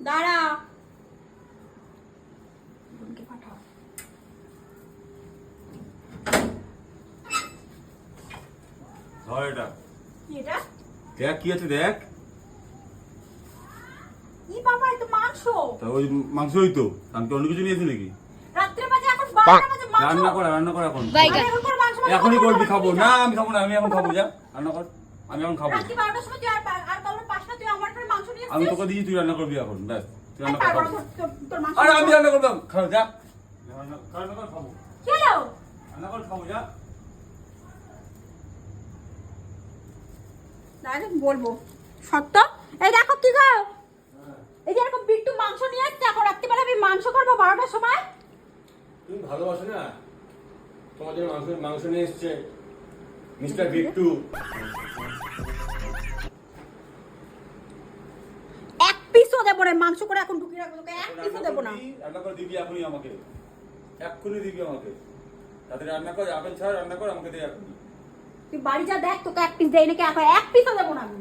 দাঁড়া বোনকে পাঠাও। ধর এটা। কি এটা? দেখ কি আছে দেখ। ই বাবা এটা মাংস। তা ওই মাংসই তো। আমি কি অন্য কিছু নিয়েছি নাকি? রাত্রে বাজে এখন 12টা বাজে মাংস। রান্না কর এখন। আরে এখন করে মাংস বানাবো। এখনই করবি খাবো না আমি খাবো না আমি এখন খাবো যা রান্না কর আমি এখন খাবো রাত্রি 12টার সময় তুই আর কালকে 5টা তুই আমার জন্য মাংস নিয়ে আমি এসেছিস। তোকে দিয়েছি তুই রান্না করবি এখন ব্যাস তুই রান্না আর কর পারবো না, তোর মাংস। আরে আমি রান্না করবো খাও যা রান্না কর খাবো কি হলো? রান্না কর খাবো যা ডাইরেক্ট বলবো সত্য। এই দেখো কি গো, এই যে এরকম বিট্টু মাংস নিয়ে আসছে, এখন রাত্রিবেলা আমি মাংস করবো 12টার সময়। তুমি ভালোবাসো না তোমার জন্য মাংস নিয়ে এসছে মিস্টার বিট্টু এক পিসও দেবো না মাংস করে, এখন ঢুকিয়ে রাখবো তোকে, এক পিসও দেবো না। রান্না করে দিবি এখনই আমাকে এক্ষুনি দিবি আমাকে তাদের রান্না কর আপেল ছাড় রান্না কর আমাকে দে এখনই তুই বাড়ি যা দেখ তোকে এক পিস দেয় নাকি, এক পিসও দেবো না আমি।